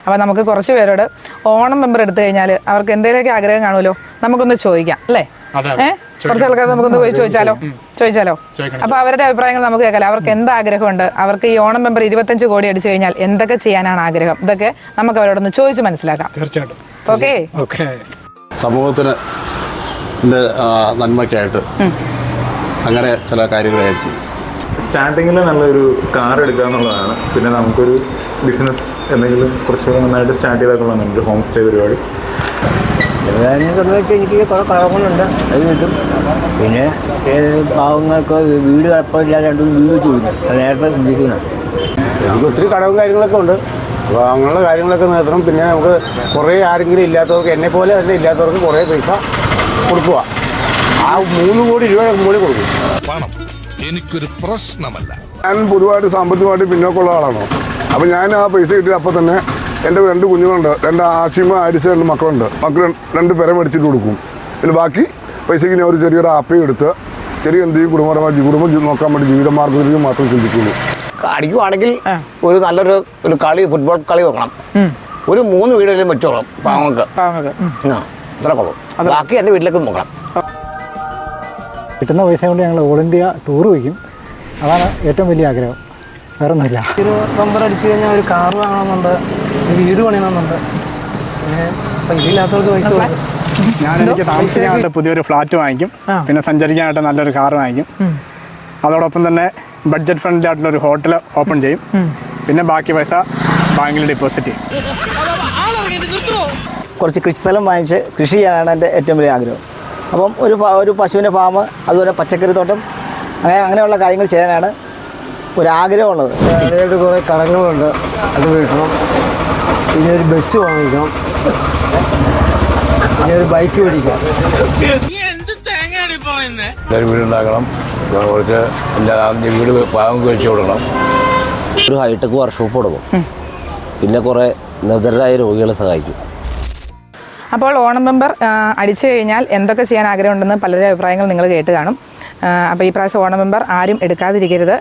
അപ്പോൾ നമുക്ക് കുറച്ച് പേരോട് ഓണം മെമ്പർ എടുത്തു കഴിഞ്ഞാൽ അവർക്ക് എന്തെങ്കിലുമൊക്കെ ആഗ്രഹം കാണുമല്ലോ, നമുക്കൊന്ന് ചോദിക്കാം അല്ലേ? കുറച്ച് ആൾക്കാർ നമുക്കൊന്ന് പോയി ചോദിച്ചാലോ? അപ്പൊ അവരുടെ അഭിപ്രായങ്ങൾ നമുക്ക് കേൾക്കാം. അവർക്ക് എന്ത് ആഗ്രഹമുണ്ട്, അവർക്ക് ഈ ഓണം മെമ്പർ 25 കോടി അടിച്ചു കഴിഞ്ഞാൽ എന്തൊക്കെ ചെയ്യാനാണ് ആഗ്രഹം, ഇതൊക്കെ നമുക്ക് അവരോടൊന്ന് ചോദിച്ച് മനസ്സിലാക്കാം. തീർച്ചയായിട്ടും. ഓക്കെ. സമൂഹത്തിന് നന്മയ്ക്കായിട്ട് അങ്ങനെ ചില കാര്യങ്ങൾ ചെയ്യും. സ്റ്റാർട്ടിങ്ങിൽ നല്ലൊരു കാർ എടുക്കുക എന്നുള്ളതാണ്. പിന്നെ നമുക്കൊരു ബിസിനസ് എന്തെങ്കിലും കുറച്ചുകൂടെ നന്നായിട്ട് സ്റ്റാർട്ട് ചെയ്താൽ ഒരു ഹോം സ്റ്റേ പരിപാടി. സമയത്ത് എനിക്ക് കുറേ കടങ്ങളുണ്ട്, അത് കിട്ടും. പിന്നെ പാവങ്ങൾക്ക് വീട് കുഴപ്പമില്ലാതെ രണ്ടും വീട് ചോദിക്കും, അത് നേരത്തെ ഉദ്ദേശിക്കണം. എനിക്ക് ഒത്തിരി കടവും കാര്യങ്ങളൊക്കെ ഉണ്ട്. അപ്പോൾ അങ്ങനെയുള്ള കാര്യങ്ങളൊക്കെ നിർത്തണം. പിന്നെ നമുക്ക് കുറേ ആരെങ്കിലും ഇല്ലാത്തവർക്ക്, എന്നെപ്പോലെ തന്നെ ഇല്ലാത്തവർക്ക് കുറേ പൈസ കൊടുക്കുക. ആ 3 കോടി രൂപ മുകളിൽ കൊടുക്കും. പണം എനിക്കൊരു പ്രശ്നമല്ല. ഞാൻ പൊതുവായിട്ട് സാമ്പത്തികമായിട്ട് പിന്നോക്കമുള്ള ആളാണ്. അപ്പോൾ ഞാൻ ആ പൈസ കിട്ടി അപ്പോൾ തന്നെ എൻ്റെ 2 കുഞ്ഞുങ്ങളുണ്ട്, 2 ആശിമ ആരിച്ച 2 മക്കളുണ്ട്. മക്കൾ 2 പേരെ മേടിച്ചിട്ട് കൊടുക്കും. പിന്നെ ബാക്കി പൈസയ്ക്ക് ഞാൻ ഒരു ചെറിയൊരു ആപ്പയും എടുത്ത് ചെറിയ എന്തെങ്കിലും കുടുംബം നോക്കാൻ വേണ്ടി ജീവിതമാർഗ്ഗം മാത്രം ചിന്തിക്കുള്ളൂ. അടിക്കുവാണെങ്കിൽ ഒരു നല്ലൊരു ഫുട്ബോൾ കളി വെക്കണം. ഒരു 3 വീടുകളിലും വെച്ചോളാം പാവങ്ങൾക്ക്. ഇത്ര കൊള്ളും. ബാക്കി എൻ്റെ വീട്ടിലേക്ക് നോക്കണം. കിട്ടുന്ന പൈസ കൊണ്ട് ഞങ്ങൾ ഓൾ ഇന്ത്യ ടൂർ വയ്ക്കും. അതാണ് ഏറ്റവും വലിയ ആഗ്രഹം, വേറെ ഒന്നുമില്ല. ഒരു ബമ്പർ അടിച്ചു കഴിഞ്ഞാൽ ഒരു കാർ വാങ്ങണമെന്നുണ്ട്, ഒരു വീട് പണിയണമെന്നുണ്ട്. പിന്നെ പൈസ ഇല്ലാത്തവർക്ക് പൈസ കൊടുക്കും. എനിക്ക് താമസിക്കാനായിട്ട് പുതിയൊരു ഫ്ലാറ്റ് വാങ്ങിക്കും. പിന്നെ സഞ്ചരിക്കാനായിട്ട് നല്ലൊരു കാർ വാങ്ങിക്കും. അതോടൊപ്പം തന്നെ ബഡ്ജറ്റ് ഫ്രണ്ട്ലി ആയിട്ടുള്ളൊരു ഹോട്ടൽ ഓപ്പൺ ചെയ്യും. പിന്നെ ബാക്കി പൈസ ബാങ്കിൽ ഡെപ്പോസിറ്റ് ചെയ്യും. കുറച്ച് കൃഷിസ്ഥലം വാങ്ങിച്ച് കൃഷി ചെയ്യാനാണ് എൻ്റെ ഏറ്റവും വലിയ ആഗ്രഹം. അപ്പം ഒരു പശുവിൻ്റെ ഫാം, അതുപോലെ പച്ചക്കറി തോട്ടം, അങ്ങനെയുള്ള കാര്യങ്ങൾ ചെയ്യാനാണ് ഒരാഗ്രഹമുള്ളത്. അതിനായിട്ട് കുറേ കടങ്ങളുണ്ട്, അത് വീട്ടണം. പിന്നെ ഒരു ബസ് വാങ്ങിക്കണം, പിന്നെ ഒരു ബൈക്ക് മേടിക്കാം. വീടുണ്ടാക്കണം, കുറച്ച് വീട് പാവങ്ങൾക്ക് വെച്ച് കൊടുക്കണം. ഒരു ഹൈടെക് വർക്ക്ഷോപ്പ് കൊടുക്കും. പിന്നെ കുറേ നിർധനരായ രോഗികളെ സഹായിക്കും. അപ്പോൾ ഓണം മെമ്പർ അടിച്ചു കഴിഞ്ഞാൽ എന്തൊക്കെ ചെയ്യാൻ ആഗ്രഹമുണ്ടെന്ന് പലരുടെ അഭിപ്രായങ്ങൾ നിങ്ങൾ കേട്ട് കാണും. അപ്പോൾ ഈ പ്രാവശ്യം ഓണം മെമ്പർ ആരും എടുക്കാതിരിക്കരുത്.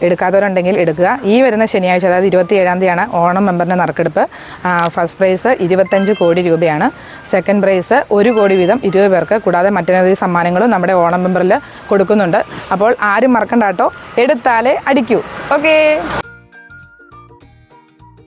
എടുക്കാത്തവരുണ്ടെങ്കിൽ എടുക്കുക. ഈ വരുന്ന ശനിയാഴ്ച, അതായത് 27-ാം തീയതിയാണ് ഓണം മെമ്പറിൻ്റെ നറുക്കെടുപ്പ്. ഫസ്റ്റ് പ്രൈസ് 25 കോടി രൂപയാണ്. സെക്കൻഡ് പ്രൈസ് 1 കോടി വീതം 20 പേർക്ക്, കൂടാതെ മറ്റനവധി സമ്മാനങ്ങളും നമ്മുടെ ഓണം മെമ്പറിൽ കൊടുക്കുന്നുണ്ട്. അപ്പോൾ ആരും മറക്കണ്ട കേട്ടോ, എടുത്താലേ അടിക്കൂ. ഓക്കേ.